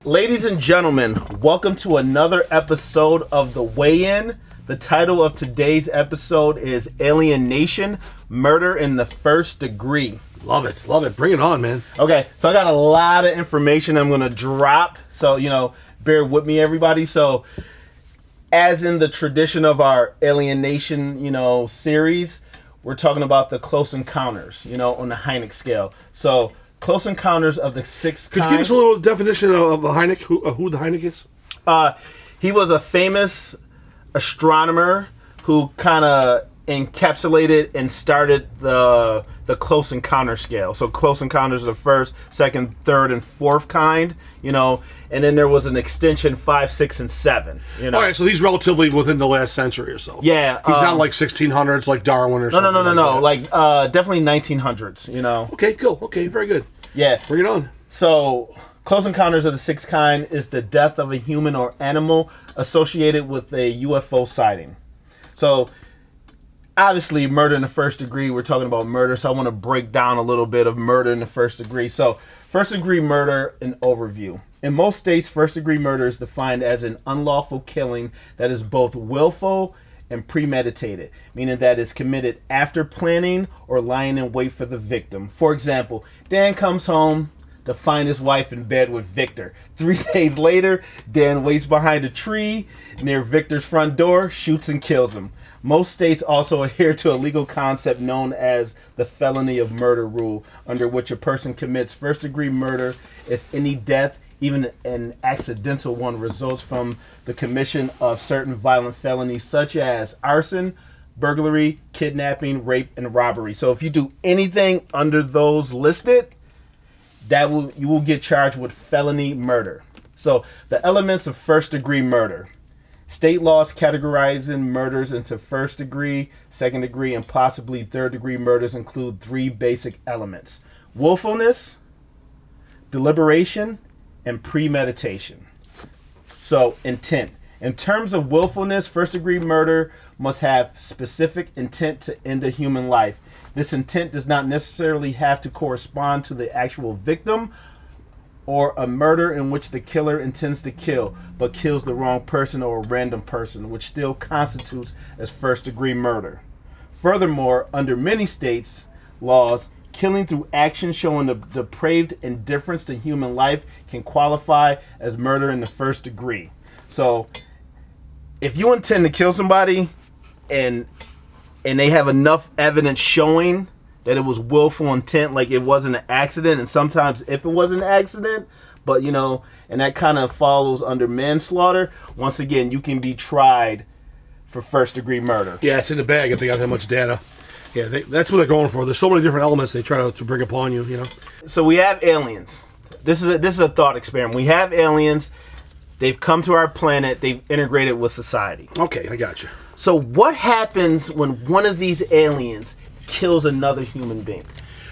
Ladies and gentlemen, welcome to another episode of The Weigh-In. The title of today's episode is Alienation, Murder in the First Degree. Love it. Love it. Bring it on, man. Okay, so I got a lot of information I'm going to drop. So, bear with me, everybody. So, as in the tradition of our alienation, series, we're talking about the close encounters, on the Hynek scale. So, close encounters of the sixth kind. Could you give us a little definition of the Hynek, who the Hynek is? He was a famous astronomer who kind of encapsulated and started the close encounter scale. So close encounters are the first, second, third, and fourth kind, and then there was an extension 5, 6, and 7. All right, so he's relatively within the last century or so. Yeah. He's not like 1600s like Darwin or something. No. Like definitely 1900s, Okay, cool. Okay, very good. Yeah. Bring it on. So, close encounters of the sixth kind is the death of a human or animal associated with a UFO sighting. So, obviously, murder in the first degree, we're talking about murder, so I want to break down a little bit of murder in the first degree. So, first degree murder, an overview. In most states, first degree murder is defined as an unlawful killing that is both willful and premeditated, meaning that it's committed after planning or lying in wait for the victim. For example, Dan comes home to find his wife in bed with Victor. 3 days later, Dan waits behind a tree near Victor's front door, shoots and kills him. Most states also adhere to a legal concept known as the felony of murder rule, under which a person commits first-degree murder if any death, even an accidental one, results from the commission of certain violent felonies such as arson, burglary, kidnapping, rape, and robbery. So if you do anything under those listed, you will get charged with felony murder. So the elements of first-degree murder. State laws categorizing murders into first degree, second degree, and possibly third degree murders include 3 basic elements: willfulness, deliberation, and premeditation. So, intent. In terms of willfulness, first degree murder must have specific intent to end a human life. This intent does not necessarily have to correspond to the actual victim or a murder in which the killer intends to kill, but kills the wrong person or a random person, which still constitutes as first-degree murder. Furthermore, under many states' laws, killing through action showing a depraved indifference to human life can qualify as murder in the first degree. So, if you intend to kill somebody and they have enough evidence showing that it was willful intent, like it wasn't an accident, and sometimes if it was an accident, but and that kind of follows under manslaughter, once again, you can be tried for first degree murder. Yeah, it's in the bag if they got that much data. Yeah, that's what they're going for. There's so many different elements they try to bring upon you, So we have aliens. This is a thought experiment. We have aliens. They've come to our planet. They've integrated with society. Okay, I got you. So what happens when one of these aliens kills another human being?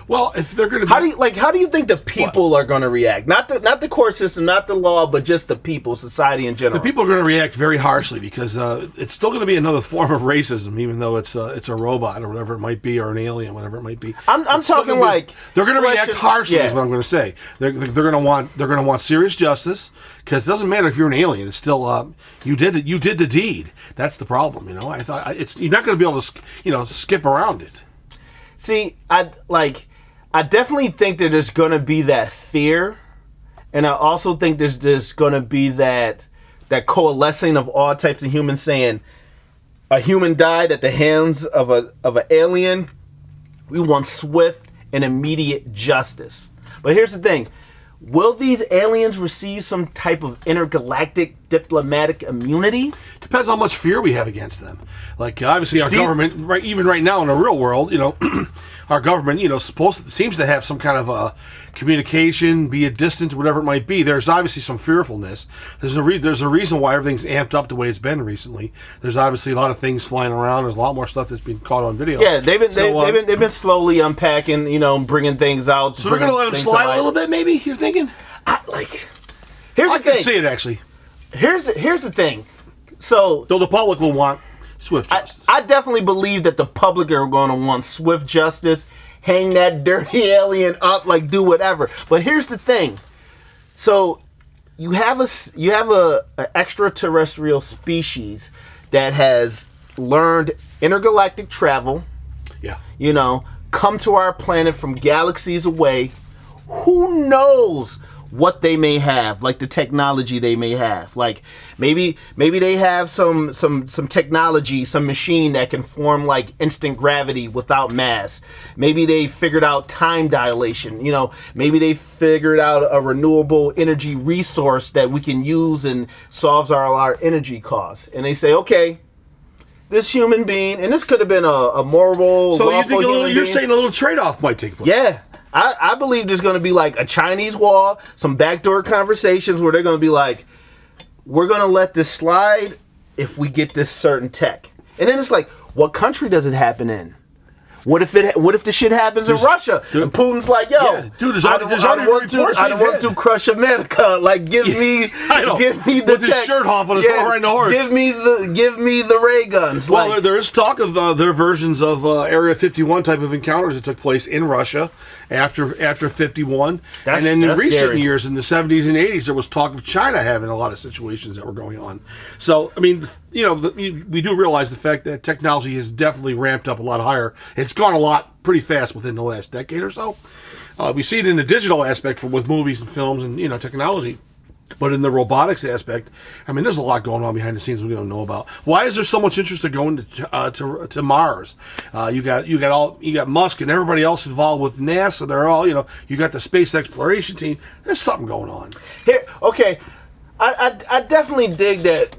Well, if they're going to how do you think the people are going to react? Not the court system, not the law, but just the people, society in general. The people are going to react very harshly because it's still going to be another form of racism, even though it's a robot or whatever it might be, or an alien, whatever it might be. I'm talking like they're going to react harshly. Yeah. Is what I'm going to say. They're going to want serious justice, because it doesn't matter if you're an alien. It's still you did the deed. That's the problem. I thought you're not going to be able to skip around it. See, I definitely think that there's going to be that fear, and I also think there's going to be that coalescing of all types of humans saying, a human died at the hands of an alien. We want swift and immediate justice. But here's the thing. Will these aliens receive some type of intergalactic diplomatic immunity? Depends how much fear we have against them. Like, obviously our government, even right now in the real world, our government, seems to have some kind of a communication, be it distant, whatever it might be. There's obviously some fearfulness. There's a reason why everything's amped up the way it's been recently. There's obviously a lot of things flying around. There's a lot more stuff that's been caught on video. Yeah, they've been slowly unpacking, bringing things out. So we're gonna let them slide a little bit, maybe. You're thinking? Here's the thing. I can see it actually. Here's the thing. So, though the public will want swift justice. I definitely believe that the public are going to want swift justice. Hang that dirty alien up, do whatever. But here's the thing. So you have a extraterrestrial species that has learned intergalactic travel. Yeah. You know, come to our planet from galaxies away. Who knows what they may have, like the technology they may have. Like maybe they have some technology, some machine that can form like instant gravity without mass. Maybe they figured out time dilation. You know, maybe they figured out a renewable energy resource that we can use and solves our energy costs. And they say, okay, this human being, and this could have been a moral, so lawful you're saying a little trade-off might take place. Yeah. I believe there's going to be like a Chinese wall, some backdoor conversations where they're going to be like, we're going to let this slide if we get this certain tech. And then it's like, what country does it happen in? What if the shit happens in Russia? And Putin's like, yo, yeah, dude, I don't want to crush America. Like, give me the with his shirt off on his riding the horse. Give me the ray guns. Well, like, there is talk of their versions of Area 51 type of encounters that took place in Russia after 51, and then in recent years, in the 70s and 80s, there was talk of China having a lot of situations that were going on. So, I mean, you know, we do realize the fact that technology has definitely ramped up a lot higher. It's gone a lot pretty fast within the last decade or so. We see it in the digital aspect with movies and films and, you know, technology. But in the robotics aspect, I mean, there's a lot going on behind the scenes we don't know about. Why is there so much interest in going to Mars? You got Musk and everybody else involved with NASA. They're all, you know, you got the space exploration team. There's something going on here. Okay, I definitely dig that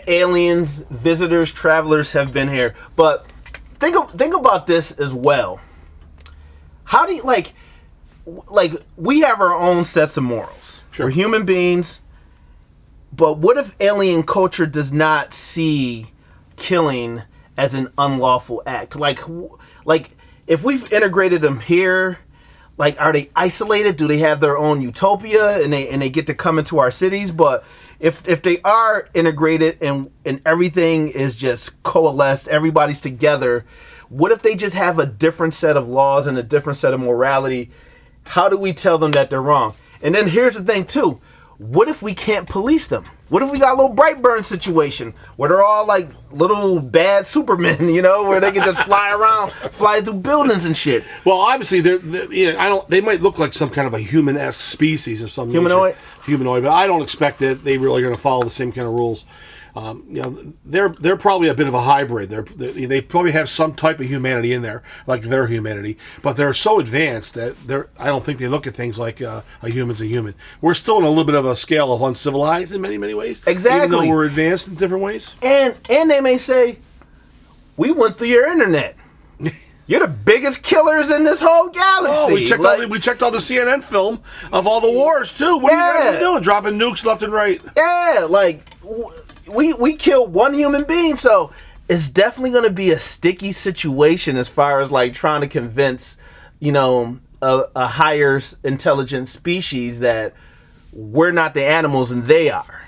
aliens, visitors, travelers have been here. But think about this as well. How do you like we have our own sets of morals. Sure. We're human beings, but what if alien culture does not see killing as an unlawful act? Like if we've integrated them here, like, are they isolated? Do they have their own utopia and they get to come into our cities? But if they are integrated and everything is just coalesced, everybody's together, what if they just have a different set of laws and a different set of morality? How do we tell them that they're wrong? And then here's the thing, too. What if we can't police them? What if we got a little Brightburn situation where they're all like little bad Supermen, you know, where they can just fly around, fly through buildings and shit? Well, obviously, they might look like some kind of a human-esque species of some humanoid, but I don't expect that they really are going to follow the same kind of rules. You know, they're probably a bit of a hybrid. They probably have some type of humanity in there, like their humanity, but they're so advanced that I don't think they look at things like a human's a human. We're still in a little bit of a scale of uncivilized in many ways. Exactly. Even though we're advanced in different ways. And they may say, we went through your internet. You're the biggest killers in this whole galaxy. Oh, we checked all the CNN film of all the wars too. What are you guys doing? Dropping nukes left and right. Yeah, like we killed one human being, so it's definitely going to be a sticky situation as far as like trying to convince, you know, a higher intelligent species that we're not the animals and they are.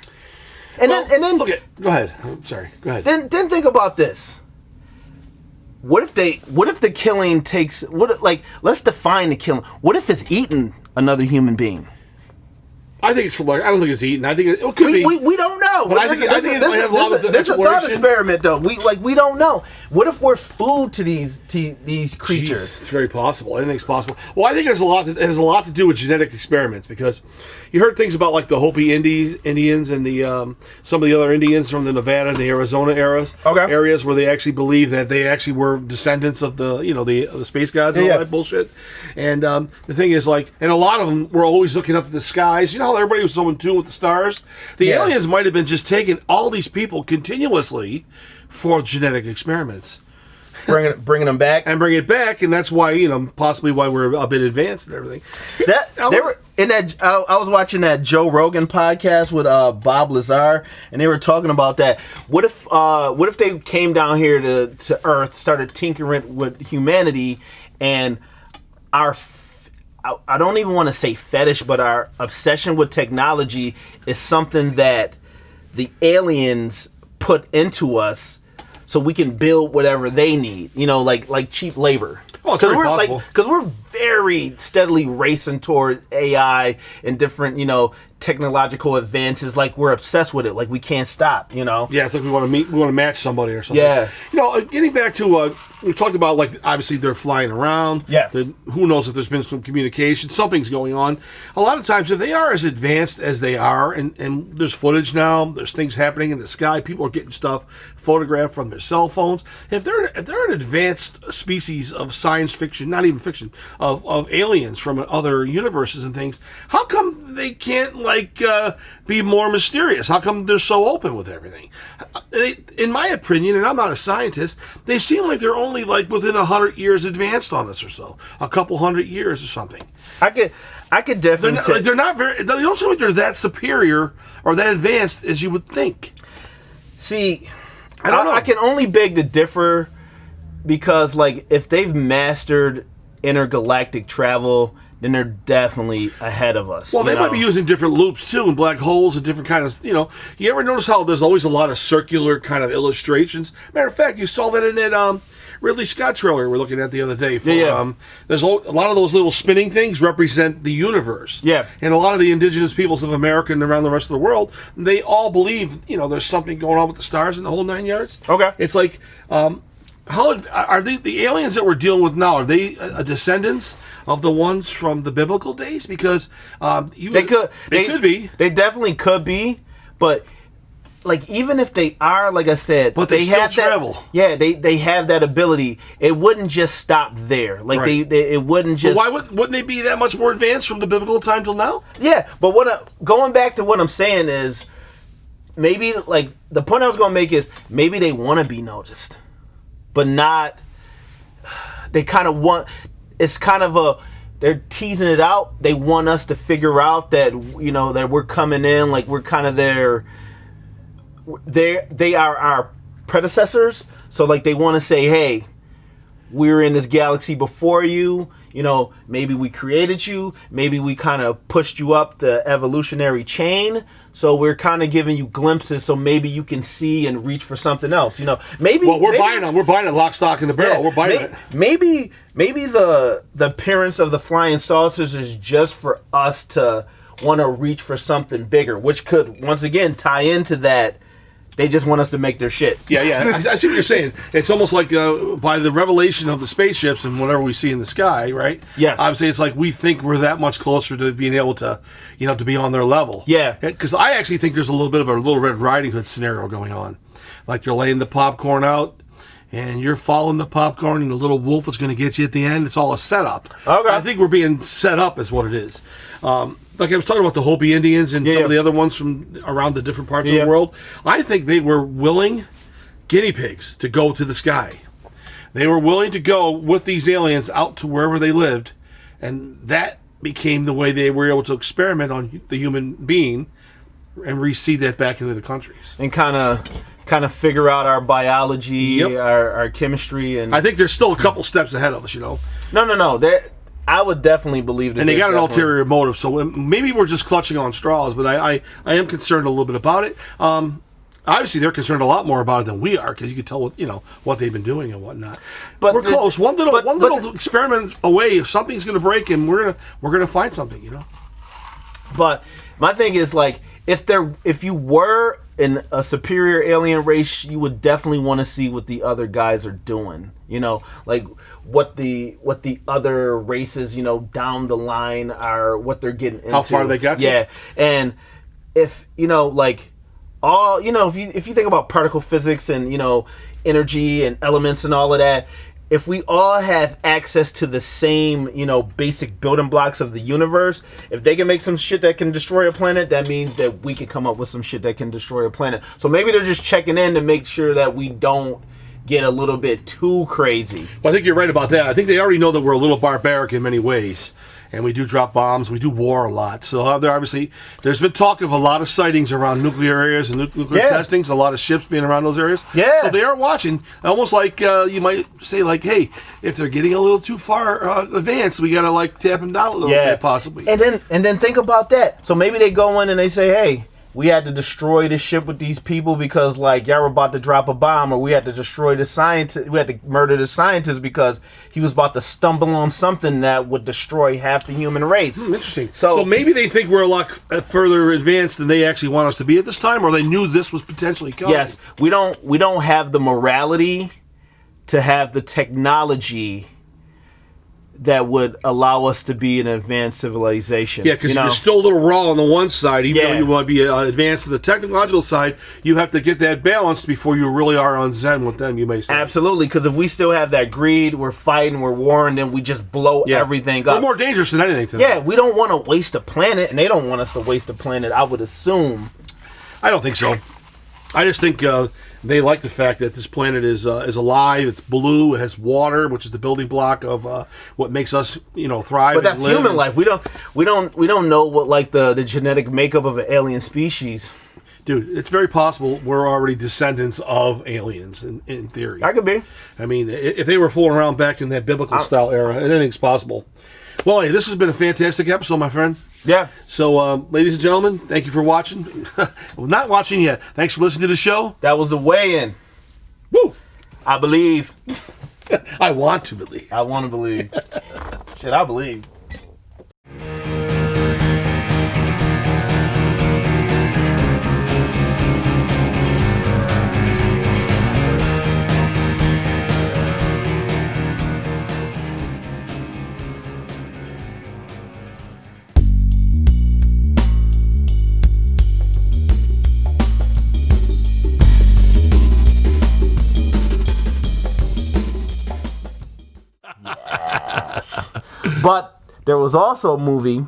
And then look at. Go ahead. I'm sorry. Go ahead. Then think about this. What if the killing takes let's define the killing. What if it's eating another human being? I think it's for like, I don't think it's eating. I think it could be. We don't know. But I think it might have a lot of this is a thought experiment, though. We don't know. What if we're food to these creatures? Jeez, it's very possible. Anything's possible. Well, I think it has a lot to do with genetic experiments, because you heard things about like the Hopi Indians and the some of the other Indians from the Nevada and the Arizona areas where they actually believe that they actually were descendants of the space gods and all that bullshit. And the thing is, like, and a lot of them were always looking up at the skies. You know how everybody was so in tune with the stars? The aliens might have been just taking all these people continuously for genetic experiments. Bringing them back. And bring it back, and that's why, possibly why we're a bit advanced and everything. I was watching that Joe Rogan podcast with Bob Lazar, and they were talking about that. What if they came down here to Earth, started tinkering with humanity, and I don't even want to say fetish, but our obsession with technology is something that the aliens put into us so we can build whatever they need, like cheap labor. Oh, it's very possible. Because we're very steadily racing toward AI and different, technological advances, like we're obsessed with it, like we can't stop, you know? Yeah, it's like we want to match somebody or something. Yeah. You know, getting back to we talked about, like, obviously they're flying around. Yeah. Who knows if there's been some communication, something's going on. A lot of times, if they are as advanced as they are, and there's footage now, there's things happening in the sky, people are getting stuff photographed from their cell phones. If they're an advanced species of science fiction, not even fiction, of aliens from other universes and things, how come they can't be more mysterious? How come they're so open with everything? In my opinion, and I'm not a scientist, they seem like they're only like within 100 years advanced on us or so, a couple 100 years or something. I could definitely. They're not very. They don't seem like they're that superior or that advanced as you would think. See, I don't know. I can only beg to differ because, like, if they've mastered intergalactic travel, then they're definitely ahead of us. Well, they might be using different loops too, and black holes and different kind of. You ever notice how there's always a lot of circular kind of illustrations? Matter of fact, you saw that in that Ridley Scott trailer we're looking at the other day. There's a lot of those little spinning things represent the universe. Yeah. And a lot of the indigenous peoples of America and around the rest of the world, they all believe, there's something going on with the stars and the whole 9 yards. Okay. It's like, how are the aliens that we're dealing with now? Are they descendants of the ones from the biblical days? Because they could be. They definitely could be, but. Like, even if they are, like I said, but they still have travel. They have that ability. It wouldn't just stop there. Like, right. it wouldn't just. But wouldn't they be that much more advanced from the biblical time till now? Yeah, but going back to what I'm saying is, maybe, like, the point I was going to make is maybe they want to be noticed, but not. They kind of want. It's kind of they're teasing it out. They want us to figure out that that we're coming in, like we're kind of their. They are our predecessors, so like they want to say, hey, we're in this galaxy before you, maybe we created you, maybe we kind of pushed you up the evolutionary chain, so we're kind of giving you glimpses so maybe you can see and reach for something else, maybe. Well, we're buying it lock, stock, and the barrel. We're buying it. Maybe the appearance of the flying saucers is just for us to want to reach for something bigger, which could once again tie into that. They just want us to make their shit. Yeah. I see what you're saying. It's almost like by the revelation of the spaceships and whatever we see in the sky, right? Yes. Obviously, it's like we think we're that much closer to being able to, to be on their level. Yeah. Because I actually think there's a little bit of a Little Red Riding Hood scenario going on. Like they're laying the popcorn out, and you're following the popcorn, and the little wolf is going to get you at the end. It's all a setup. Okay. I think we're being set up is what it is. Like I was talking about the Hopi Indians and some of the other ones from around the different parts of the world. I think they were willing guinea pigs to go to the sky. They were willing to go with these aliens out to wherever they lived, and that became the way they were able to experiment on the human being and reseed that back into the countries. And kind of figure out our biology, our chemistry, and I think there's still a couple steps ahead of us. No. I would definitely believe that. And they got an ulterior motive, so maybe we're just clutching on straws, but I am concerned a little bit about it. Obviously, they're concerned a lot more about it than we are, because you can tell what they've been doing and whatnot. But we're close. One little experiment away. If something's going to break, and we're gonna find something. But my thing is, like, if you were in a superior alien race, you would definitely want to see what the other guys are doing. Like what the other races, down the line are, what they're getting into. How far they got to. Yeah. And if, like all, if you think about particle physics and, energy and elements and all of that, if we all have access to the same, basic building blocks of the universe, if they can make some shit that can destroy a planet, that means that we can come up with some shit that can destroy a planet. So maybe they're just checking in to make sure that we don't get a little bit too crazy. Well, I think you're right about that. I think they already know that we're a little barbaric in many ways. And we do drop bombs. We do war a lot. So there's been talk of a lot of sightings around nuclear areas and nuclear testings. A lot of ships being around those areas. Yeah. So they are watching. Almost like you might say, like, hey, if they're getting a little too far advanced, we gotta tap them down a little bit, possibly. And then think about that. So maybe they go in and they say, hey, we had to destroy the ship with these people because like y'all were about to drop a bomb, or we had to destroy the scientist, we had to murder the scientist because he was about to stumble on something that would destroy half the human race. Interesting. So maybe they think we're a lot further advanced than they actually want us to be at this time, or they knew this was potentially coming. Yes, we don't have the morality to have the technology that would allow us to be an advanced civilization. Yeah, because you're still a little raw on the one side, even though you want to be advanced on the technological side, you have to get that balanced before you really are on Zen with them, you may say. Absolutely, because if we still have that greed, we're fighting, we're warring, then we just blow everything up. We're more dangerous than anything to them. Yeah, we don't want to waste a planet, and they don't want us to waste a planet, I would assume. I don't think so. I just think they like the fact that this planet is alive. It's blue. It has water, which is the building block of what makes us, thrive. But that's human life. We don't know what like the genetic makeup of an alien species. Dude, it's very possible we're already descendants of aliens in theory. That could be. I mean, if they were fooling around back in that biblical style era, anything's possible. Well, hey, this has been a fantastic episode, my friend. Yeah. So, ladies and gentlemen, thank you for watching. Well, not watching yet. Thanks for listening to the show. That was the weigh-in. Woo! I believe. I want to believe. I want to believe. Shit, I believe. But there was also a movie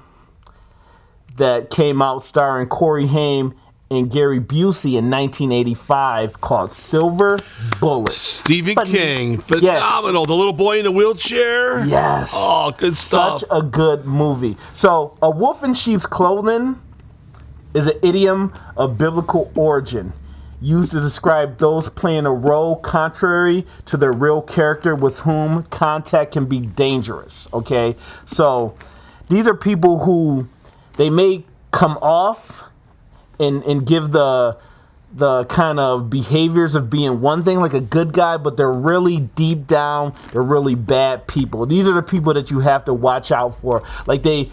that came out starring Corey Haim and Gary Busey in 1985 called Silver Bullet. Stephen King. Phenomenal. The little boy in the wheelchair. Yes. Oh, good stuff. Such a good movie. So, a wolf in sheep's clothing is an idiom of biblical origin, used to describe those playing a role contrary to their real character with whom contact can be dangerous, okay? So these are people who they may come off and give the kind of behaviors of being one thing, like a good guy, but they're really deep down, they're really bad people. These are the people that you have to watch out for. Like they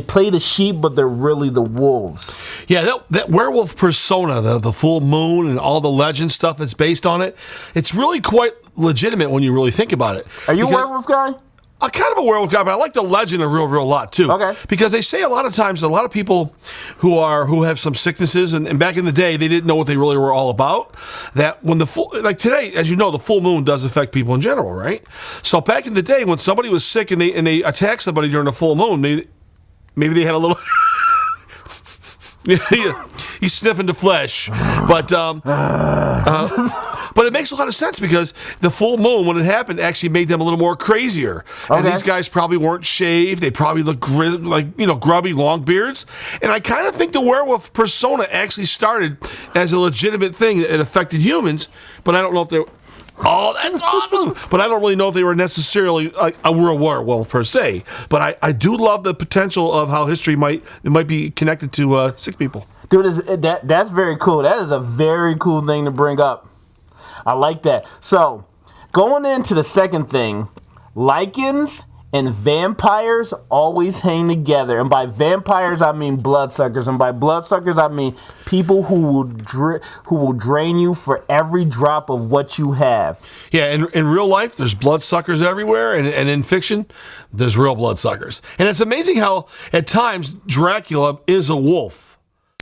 play the sheep, but they're really the wolves. Yeah, that werewolf persona, the full moon and all the legend stuff that's based on it, it's really quite legitimate when you really think about it. Are you a werewolf guy? I'm kind of a werewolf guy, but I like the legend a real lot too. Okay. Because they say a lot of times, a lot of people who have some sicknesses, and back in the day, they didn't know what they really were all about. That when like today, as you know, the full moon does affect people in general, right? So back in the day, when somebody was sick and they attacked somebody during the full moon, maybe they had a little. He's sniffing the flesh, but it makes a lot of sense because the full moon, when it happened, actually made them a little more crazier. Okay. And these guys probably weren't shaved; they probably looked grubby, long beards. And I kind of think the werewolf persona actually started as a legitimate thing that affected humans, but I don't know if they. Oh, that's awesome! But I don't really know if they were necessarily a real werewolf per se. But I do love the potential of how history might be connected to sick people. Dude, that's very cool. That is a very cool thing to bring up. I like that. So, going into the second thing, lichens and vampires always hang together. And by vampires, I mean bloodsuckers. And by bloodsuckers, I mean people who will drain you for every drop of what you have. Yeah, in real life, there's bloodsuckers everywhere. And in fiction, there's real bloodsuckers. And it's amazing how, at times, Dracula is a wolf.